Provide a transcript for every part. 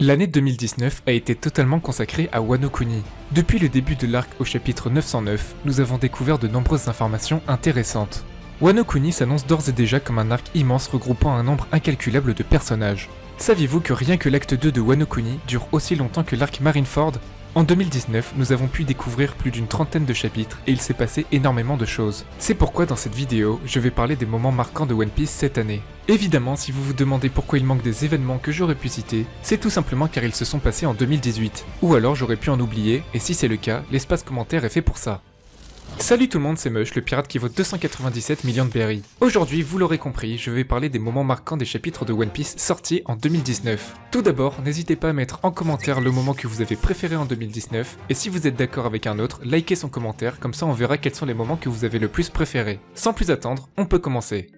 L'année 2019 a été totalement consacrée à Wano Kuni. Depuis le début de l'arc au chapitre 909, nous avons découvert de nombreuses informations intéressantes. Wano Kuni s'annonce d'ores et déjà comme un arc immense regroupant un nombre incalculable de personnages. Saviez-vous que rien que l'acte 2 de Wano Kuni dure aussi longtemps que l'arc Marineford ? En 2019, nous avons pu découvrir plus d'une trentaine de chapitres et il s'est passé énormément de choses. C'est pourquoi dans cette vidéo, je vais parler des moments marquants de One Piece cette année. Évidemment, si vous vous demandez pourquoi il manque des événements que j'aurais pu citer, c'est tout simplement car ils se sont passés en 2018. Ou alors j'aurais pu en oublier, et si c'est le cas, l'espace commentaire est fait pour ça. Salut tout le monde, c'est Mush, le pirate qui vaut 297 millions de berries. Aujourd'hui, vous l'aurez compris, je vais parler des moments marquants des chapitres de One Piece sortis en 2019. Tout d'abord, n'hésitez pas à mettre en commentaire le moment que vous avez préféré en 2019, et si vous êtes d'accord avec un autre, likez son commentaire, comme ça on verra quels sont les moments que vous avez le plus préférés. Sans plus attendre, on peut commencer.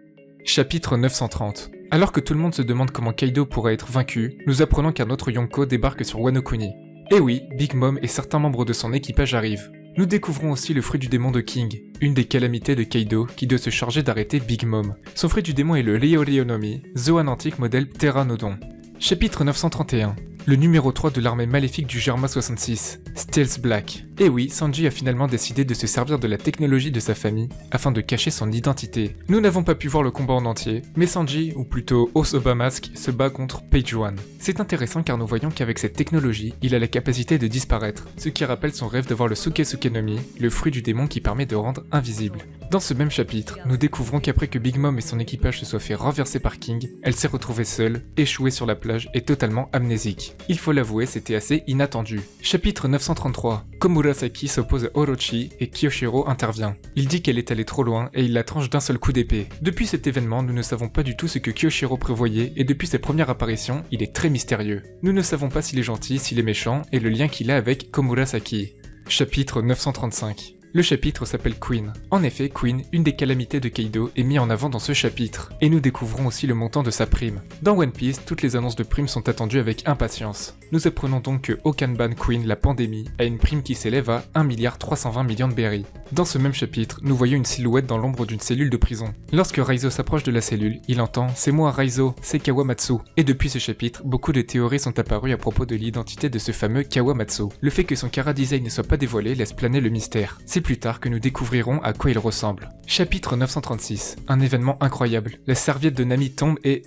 Chapitre 930. Alors que tout le monde se demande comment Kaido pourrait être vaincu, nous apprenons qu'un autre Yonko débarque sur Wano Kuni. Et oui, Big Mom et certains membres de son équipage arrivent. Nous découvrons aussi le fruit du démon de King, une des calamités de Kaido qui doit se charger d'arrêter Big Mom. Son fruit du démon est le Leoleonomi, Zoan antique modèle Pteranodon. Chapitre 931. Le numéro 3 de l'armée maléfique du Germa 66, Stealth Black. Et oui, Sanji a finalement décidé de se servir de la technologie de sa famille afin de cacher son identité. Nous n'avons pas pu voir le combat en entier, mais Sanji, ou plutôt Osoba Mask, se bat contre Page One. C'est intéressant car nous voyons qu'avec cette technologie, il a la capacité de disparaître, ce qui rappelle son rêve d'avoir le Sukesuke no Mi, le fruit du démon qui permet de rendre invisible. Dans ce même chapitre, nous découvrons qu'après que Big Mom et son équipage se soient fait renverser par King, elle s'est retrouvée seule, échouée sur la plage et totalement amnésique. Il faut l'avouer, c'était assez inattendu. Chapitre 933. Komurasaki s'oppose à Orochi et Kyoshiro intervient. Il dit qu'elle est allée trop loin et il la tranche d'un seul coup d'épée. Depuis cet événement, nous ne savons pas du tout ce que Kyoshiro prévoyait et depuis ses premières apparitions, il est très mystérieux. Nous ne savons pas s'il est gentil, s'il est méchant et le lien qu'il a avec Komurasaki. Chapitre 935. Le chapitre s'appelle Queen. En effet, Queen, une des calamités de Kaido, est mise en avant dans ce chapitre. Et nous découvrons aussi le montant de sa prime. Dans One Piece, toutes les annonces de primes sont attendues avec impatience. Nous apprenons donc que Okanban Queen, la pandémie, a une prime qui s'élève à 1,320 milliard de berries. Dans ce même chapitre, nous voyons une silhouette dans l'ombre d'une cellule de prison. Lorsque Raizo s'approche de la cellule, il entend « C'est moi Raizo, c'est Kawamatsu ». Et depuis ce chapitre, beaucoup de théories sont apparues à propos de l'identité de ce fameux Kawamatsu. Le fait que son chara-design ne soit pas dévoilé laisse planer le mystère. C'est plus tard que nous découvrirons à quoi il ressemble. Chapitre 936. Un événement incroyable. La serviette de Nami tombe et...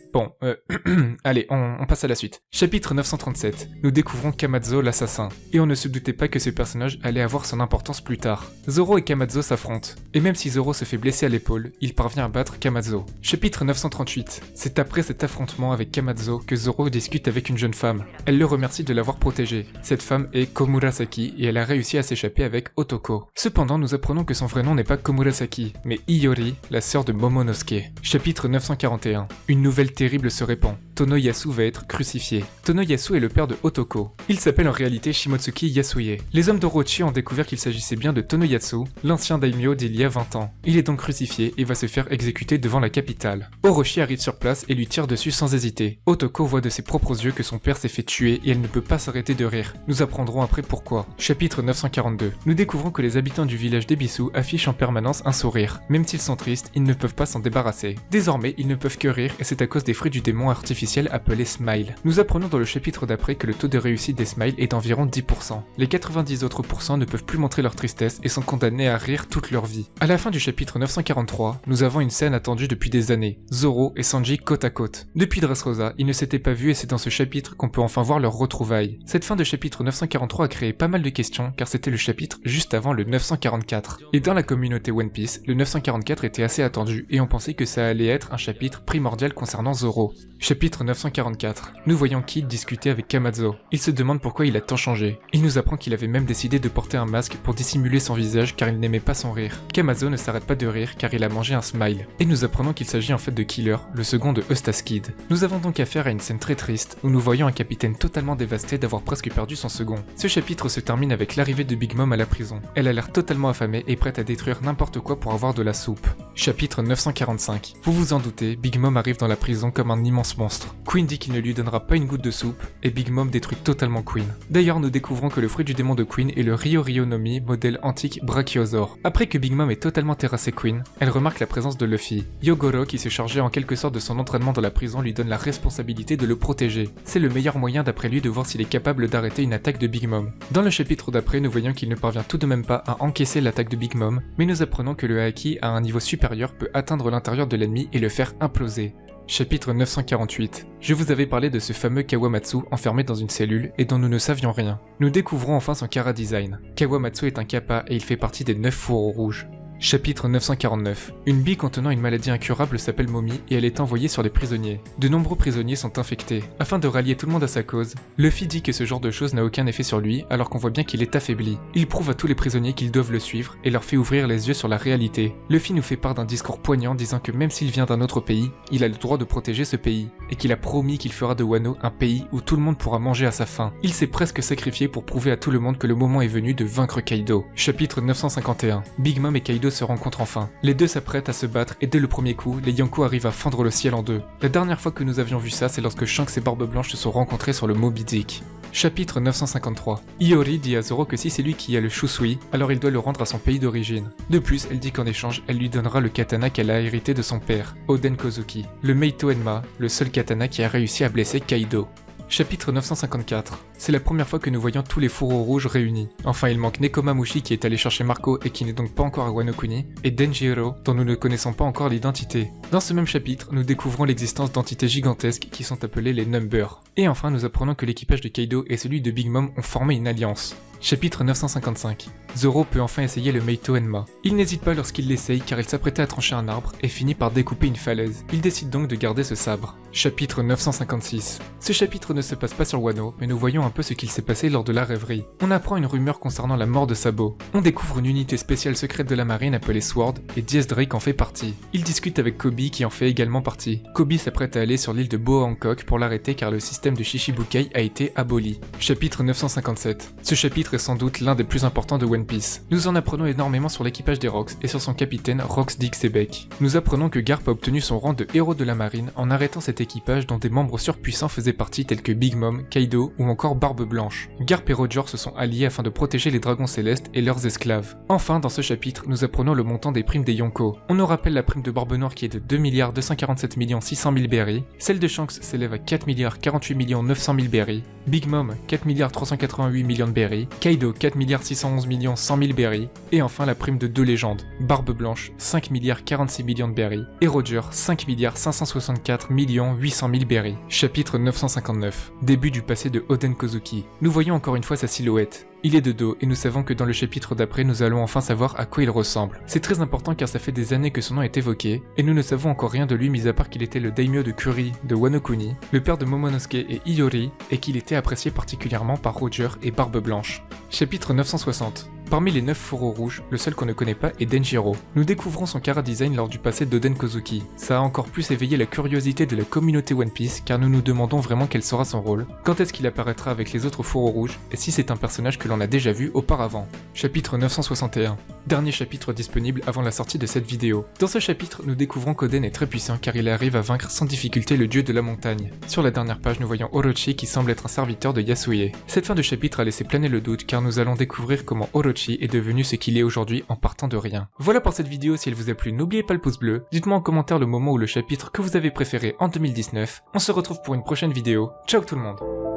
Allez, on passe à la suite. Chapitre 937. Nous découvrons Kamazo l'assassin. Et on ne se doutait pas que ce personnage allait avoir son importance plus tard. Zoro et Kamazo s'affrontent. Et même si Zoro se fait blesser à l'épaule, il parvient à battre Kamazo. Chapitre 938. C'est après cet affrontement avec Kamazo que Zoro discute avec une jeune femme. Elle le remercie de l'avoir protégé. Cette femme est Komurasaki et elle a réussi à s'échapper avec Otoko. Cependant, nous apprenons que son vrai nom n'est pas Komurasaki, mais Iori, la sœur de Momonosuke. Chapitre 941. Une nouvelle terrible se répand. Tonoyasu va être crucifié. Tonoyasu est le père de Otoko. Il s'appelle en réalité Shimotsuki Yasuie. Les hommes d'Orochi ont découvert qu'il s'agissait bien de Tonoyasu, l'ancien daimyo d'il y a 20 ans. Il est donc crucifié et va se faire exécuter devant la capitale. Orochi arrive sur place et lui tire dessus sans hésiter. Otoko voit de ses propres yeux que son père s'est fait tuer et elle ne peut pas s'arrêter de rire. Nous apprendrons après pourquoi. Chapitre 942. Nous découvrons que les habitants du village d'Ebisu affichent en permanence un sourire. Même s'ils sont tristes, ils ne peuvent pas s'en débarrasser. Désormais, ils ne peuvent que rire et c'est à cause des fruits du démon artificiel appelé Smile. Nous apprenons dans le chapitre d'après que le taux de réussite des Smile est d'environ 10%. Les 90 autres pourcents ne peuvent plus montrer leur tristesse et sont condamnés à rire toute leur vie. À la fin du chapitre 943, nous avons une scène attendue depuis des années. Zoro et Sanji côte à côte. Depuis Dressrosa, ils ne s'étaient pas vus et c'est dans ce chapitre qu'on peut enfin voir leur retrouvailles. Cette fin de chapitre 943 a créé pas mal de questions car c'était le chapitre juste avant le 944. Et dans la communauté One Piece, le 944 était assez attendu et on pensait que ça allait être un chapitre primordial concernant Zoro. Chapitre 944. Nous voyons Kid discuter avec Kamazo. Il se demande pourquoi il a tant changé. Il nous apprend qu'il avait même décidé de porter un masque pour dissimuler son visage car il n'aimait pas son rire. Kamazo ne s'arrête pas de rire car il a mangé un smile. Et nous apprenons qu'il s'agit en fait de Killer, le second de Eustace Kid. Nous avons donc affaire à une scène très triste où nous voyons un capitaine totalement dévasté d'avoir presque perdu son second. Ce chapitre se termine avec l'arrivée de Big Mom à la prison. Elle a l'air totalement totalement affamée et prête à détruire n'importe quoi pour avoir de la soupe. Chapitre 945. Vous vous en doutez, Big Mom arrive dans la prison comme un immense monstre. Queen dit qu'il ne lui donnera pas une goutte de soupe, et Big Mom détruit totalement Queen. D'ailleurs, nous découvrons que le fruit du démon de Queen est le Ryo no Mi, modèle antique Brachiosaur. Après que Big Mom ait totalement terrassé Queen, elle remarque la présence de Luffy. Yogoro, qui se chargeait en quelque sorte de son entraînement dans la prison, lui donne la responsabilité de le protéger. C'est le meilleur moyen d'après lui de voir s'il est capable d'arrêter une attaque de Big Mom. Dans le chapitre d'après, nous voyons qu'il ne parvient tout de même pas à encaisser l'attaque de Big Mom, mais nous apprenons que le Haki à un niveau supérieur peut atteindre l'intérieur de l'ennemi et le faire imploser. Chapitre 948. Je vous avais parlé de ce fameux Kawamatsu enfermé dans une cellule et dont nous ne savions rien. Nous découvrons enfin son Kara Design. Kawamatsu est un kappa et il fait partie des 9 fourreaux rouges. Chapitre 949. Une bille contenant une maladie incurable s'appelle Momie et elle est envoyée sur les prisonniers. De nombreux prisonniers sont infectés. Afin de rallier tout le monde à sa cause, Luffy dit que ce genre de choses n'a aucun effet sur lui alors qu'on voit bien qu'il est affaibli. Il prouve à tous les prisonniers qu'ils doivent le suivre et leur fait ouvrir les yeux sur la réalité. Luffy nous fait part d'un discours poignant disant que même s'il vient d'un autre pays, il a le droit de protéger ce pays et qu'il a promis qu'il fera de Wano un pays où tout le monde pourra manger à sa faim. Il s'est presque sacrifié pour prouver à tout le monde que le moment est venu de vaincre Kaido. Chapitre 951. Big Mom et Kaido se rencontrent enfin. Les deux s'apprêtent à se battre et dès le premier coup, les Yonko arrivent à fendre le ciel en deux. La dernière fois que nous avions vu ça, c'est lorsque Shanks et Barbe Blanche se sont rencontrés sur le Moby Dick. Chapitre 953. Iori dit à Zoro que si c'est lui qui a le Shusui, alors il doit le rendre à son pays d'origine. De plus, elle dit qu'en échange, elle lui donnera le katana qu'elle a hérité de son père, Oden Kozuki, le Meito Enma, le seul katana qui a réussi à blesser Kaido. Chapitre 954. C'est la première fois que nous voyons tous les fourreaux rouges réunis. Enfin, il manque Nekomamushi qui est allé chercher Marco et qui n'est donc pas encore à Wano Kuni, et Denjiro dont nous ne connaissons pas encore l'identité. Dans ce même chapitre, nous découvrons l'existence d'entités gigantesques qui sont appelées les Number. Et enfin, nous apprenons que l'équipage de Kaido et celui de Big Mom ont formé une alliance. Chapitre 955. Zoro peut enfin essayer le Meito Enma. Il n'hésite pas lorsqu'il l'essaye car il s'apprêtait à trancher un arbre et finit par découper une falaise. Il décide donc de garder ce sabre. Chapitre 956. Ce chapitre ne se passe pas sur Wano, mais nous voyons un peu ce qu'il s'est passé lors de la rêverie. On apprend une rumeur concernant la mort de Sabo. On découvre une unité spéciale secrète de la marine appelée Sword, et Diaz Drake en fait partie. Il discute avec Kobe qui en fait également partie. Kobe s'apprête à aller sur l'île de Boa Hancock pour l'arrêter car le système de Shichibukai a été aboli. Chapitre 957. Ce chapitre est sans doute l'un des plus importants de One Piece. Nous en apprenons énormément sur l'équipage des Rocks et sur son capitaine Rox Dixebeck. Nous apprenons que Garp a obtenu son rang de héros de la marine en arrêtant cet équipage dont des membres surpuissants faisaient partie tels que Big Mom, Kaido ou encore Barbe Blanche. Garp et Roger se sont alliés afin de protéger les dragons célestes et leurs esclaves. Enfin, dans ce chapitre, nous apprenons le montant des primes des Yonko. On nous rappelle la prime de Barbe Noire qui est de 2 247 600 000 berries, celle de Shanks s'élève à 4 48 900 000 berries, Big Mom 4 388 millions de berries, Kaido 4 611 100 000 berries, et enfin la prime de deux légendes, Barbe Blanche 5 46 millions de berries, et Roger 5 564 800 000 berries. Chapitre 959. Début du passé de Oden Kozuki. Nous voyons encore une fois sa silhouette. Il est de dos et nous savons que dans le chapitre d'après nous allons enfin savoir à quoi il ressemble. C'est très important car ça fait des années que son nom est évoqué et nous ne savons encore rien de lui mis à part qu'il était le daimyo de Kuri de Wano Kuni, le père de Momonosuke et Iori et qu'il était apprécié particulièrement par Roger et Barbe Blanche. Chapitre 960. Parmi les 9 fourreaux rouges, le seul qu'on ne connaît pas est Denjiro. Nous découvrons son Kara Design lors du passé d'Oden Kozuki. Ça a encore plus éveillé la curiosité de la communauté One Piece car nous nous demandons vraiment quel sera son rôle, quand est-ce qu'il apparaîtra avec les autres fourreaux rouges et si c'est un personnage que l'on a déjà vu auparavant. Chapitre 961. Dernier chapitre disponible avant la sortie de cette vidéo. Dans ce chapitre, nous découvrons qu'Oden est très puissant car il arrive à vaincre sans difficulté le dieu de la montagne. Sur la dernière page, nous voyons Orochi qui semble être un serviteur de Yasuie. Cette fin de chapitre a laissé planer le doute car nous allons découvrir comment Orochi est devenu ce qu'il est aujourd'hui en partant de rien. Voilà pour cette vidéo, si elle vous a plu, n'oubliez pas le pouce bleu, dites-moi en commentaire le moment ou le chapitre que vous avez préféré en 2019. On se retrouve pour une prochaine vidéo. Ciao tout le monde!